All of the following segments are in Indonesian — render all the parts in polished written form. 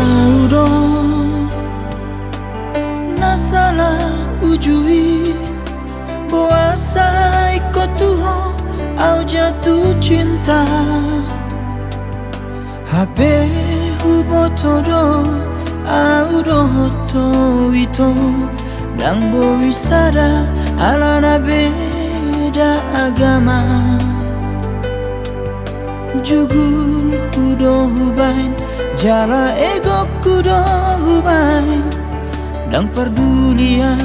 Audo nasala ujui Boasai kotuho au jatuh cinta Habe hubotodo audo hoto ito Dang bowisada alana beda agama Jugun hudo hubain Jala ego kudo hubain Dang perdulian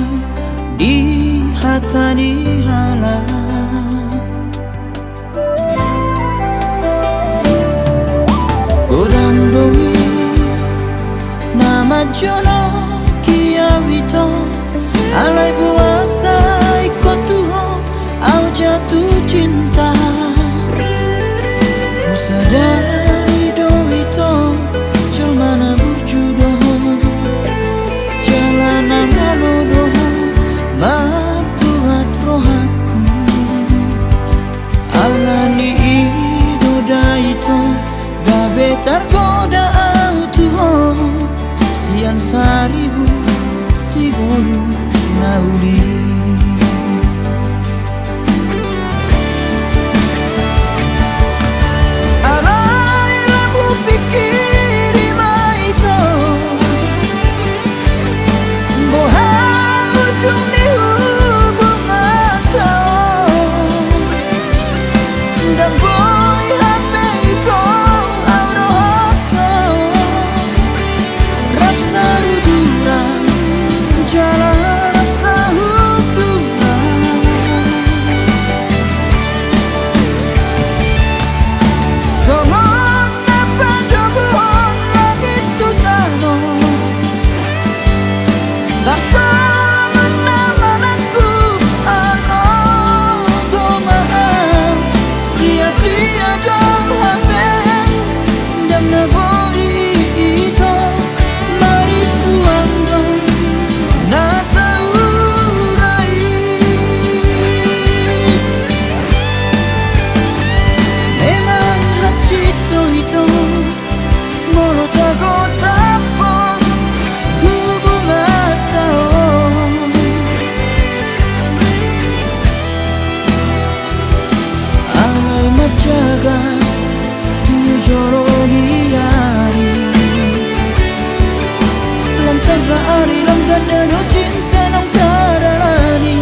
di hatani hala Orang doi nama jono kia wito Alai buasa ikotuho au jatuh cinta Ku sadari doito Jelmana berjudoh Jalanan manodoh Membuat rohaku Alani idoda itu Gabe tergoda autuho Sian saribu si boyu nauli Alai lampu pikir ima itu Boha ujung di hubungan tau Dan boy HP itu auto hoto Rasa uduran jalan rasa uduran Somong apa jobuhon langit tutano Tarsa menamanaku ano gomaan Sia-sia dong habis Dan naboi itu Mari suando na taurai Memang hati itu Molo tago tapon hubungan tau Alai menjaga tujoloni hari Lam tanpa hari lam ganda no cinta nam karalani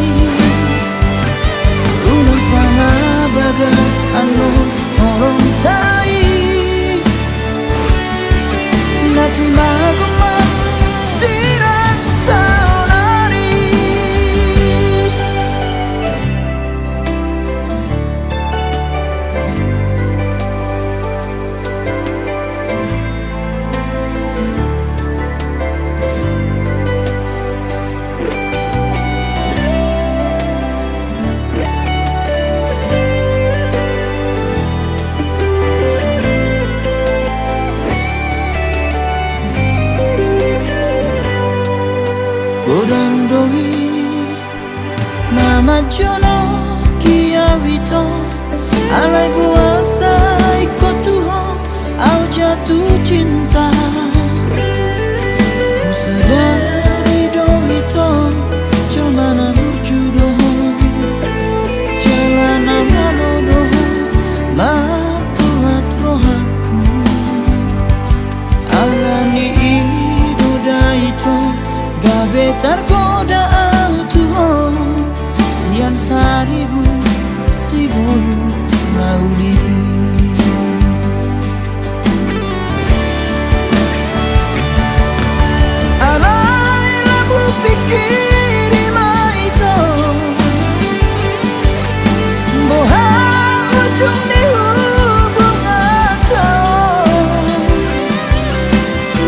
Unang sana bagas anon orang tai Natu maguma sirang saonari Orang doi nama jono kia wito Alai buasa ikotuho au jatuh cinta Ku sadari doito Jelmana berjudoh Jalanan manodoh Membuat rohaku Alani idoda itu Gabe tergoda autuho Sian saribu si boyu nauli Alai lampu pikir ima itu Boha ujung di hubungan tau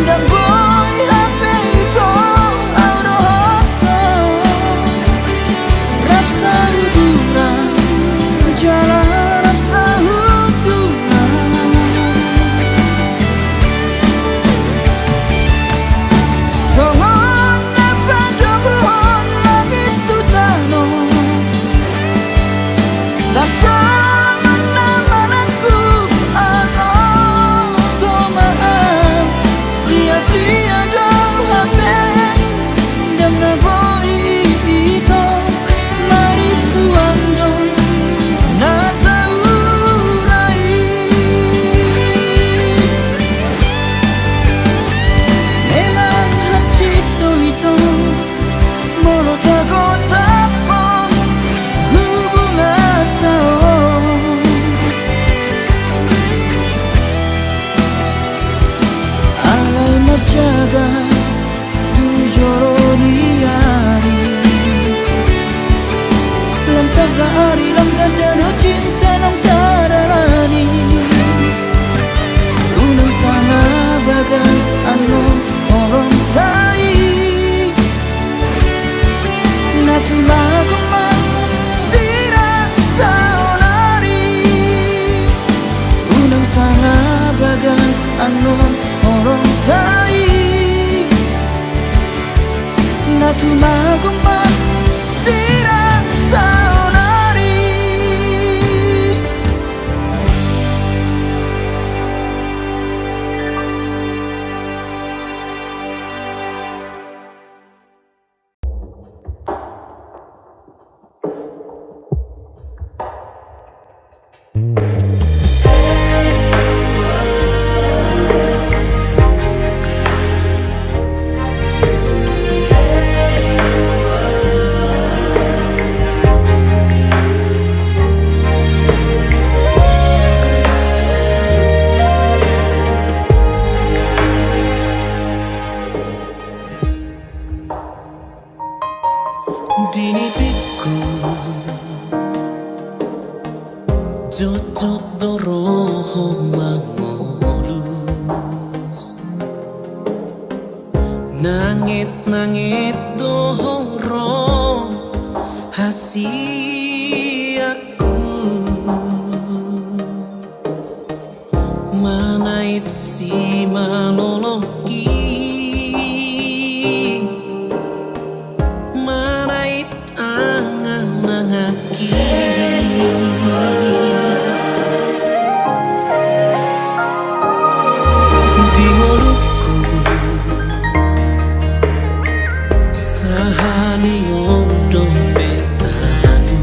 Dan boy HP itu auto hoto kuman sirang saunari. Dinitiku Jujut doroho mangolus Nangit-nangit dohoro hasiaku Manait si maloloki Manait angan-angaki Di ngoluku Sahani om dompetalu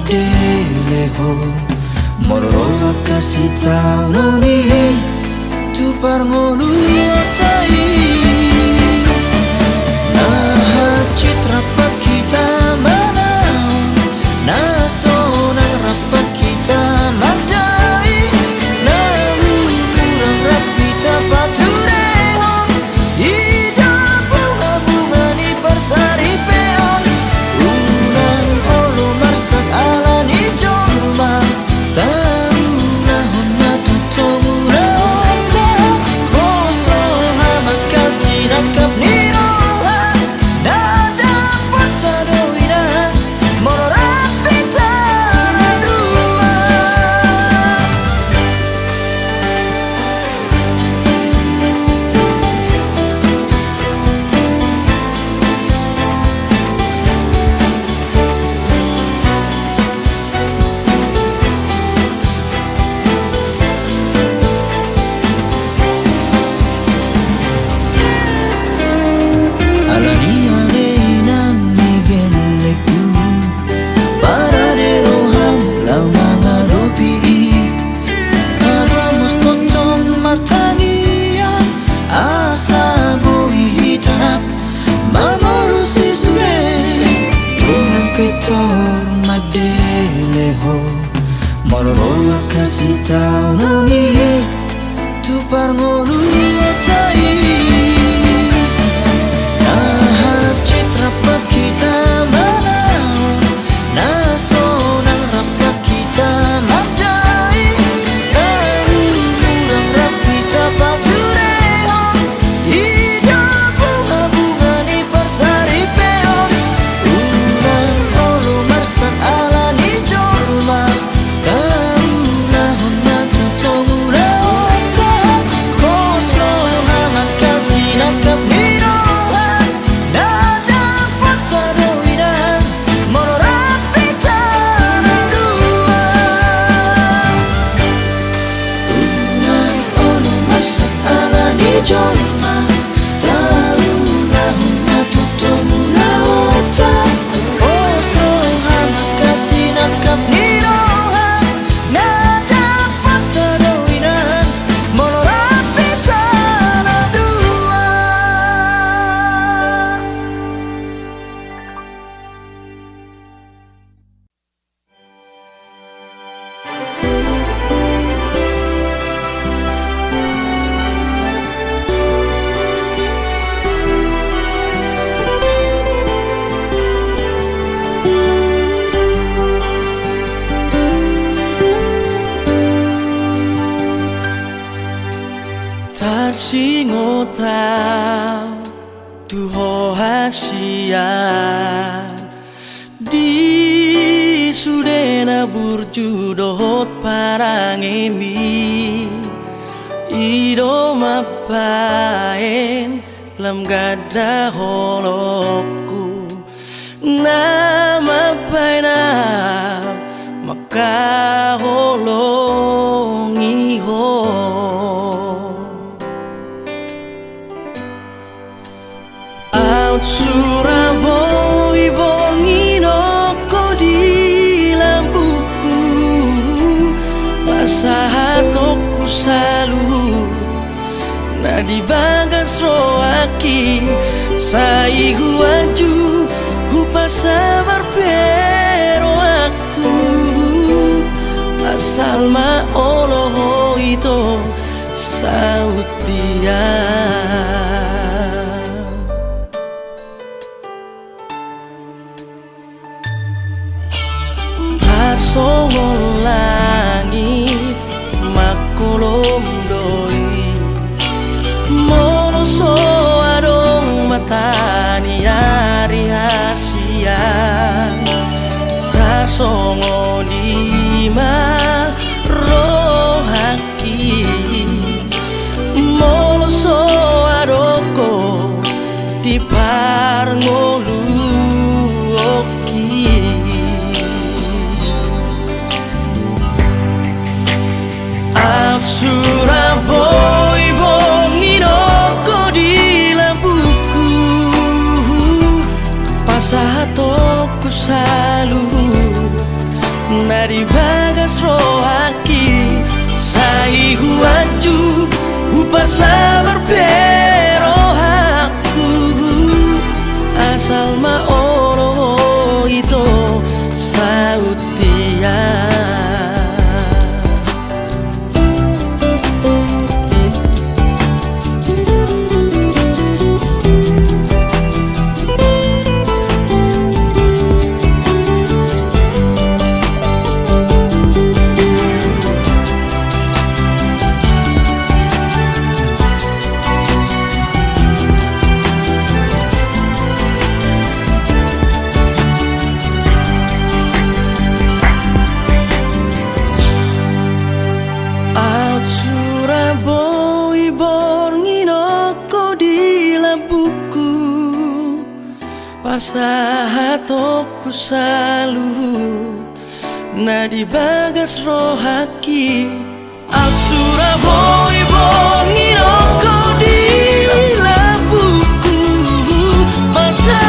madeleho mororo kasih tau noni tu parngolu otai nah citra pak kita mana nasonan rapat kita madai nahu kurang rapita patureho hidup bunga-bunga ni bersari peon ulang olo marsak ala ni jomba tahu nahon na tutomu rata bosro hama kasih nakap ni roha nada patado ina morapita radua alani aleina migeleku paradero ham lau mangaropi Aramos totom martangia asa boi hitarap mamorusi sure unang petor madeleho mororo kasih tau noni tu parngolu otai nah citra pak kita mana nasonan rapat kita madai nahu kurang rapita patureho hidup bunga-bunga ni bersari peon ulang olo marsak ala ni jolma tahu nahon na tutomu rata koslo hangat kasih nakap ni roha nada patado ina morapita radua ulang olo marsak ala ni jolma tahu nahon na tutomu rata koslo hangat kasih nakap ni roha nada patado ina morapita radua Tarsingotau duho hasian di sudena burjudot parangemi ido mapaen lam gada holokku nama paina maka holongi ho out Surabaya bongino kodi lampuku basah toku salu nadi bangan sroaki sai huaju hupa sabar pero aku asal ma oloh itu sautia songol langit makolom doi mono so adong matani ari hasian tar songo di ma rohaki mono so adoko di parngolu oki Surabaya bongino kodi lampuku pasah toku salu Nadi bagas rohaki Sai huaju Upar sabar perohaku Asal ma oro itu sautia Pasahatokku salut Nadi bagas rohaki Out Surabaya bongin oko di lampuku Masa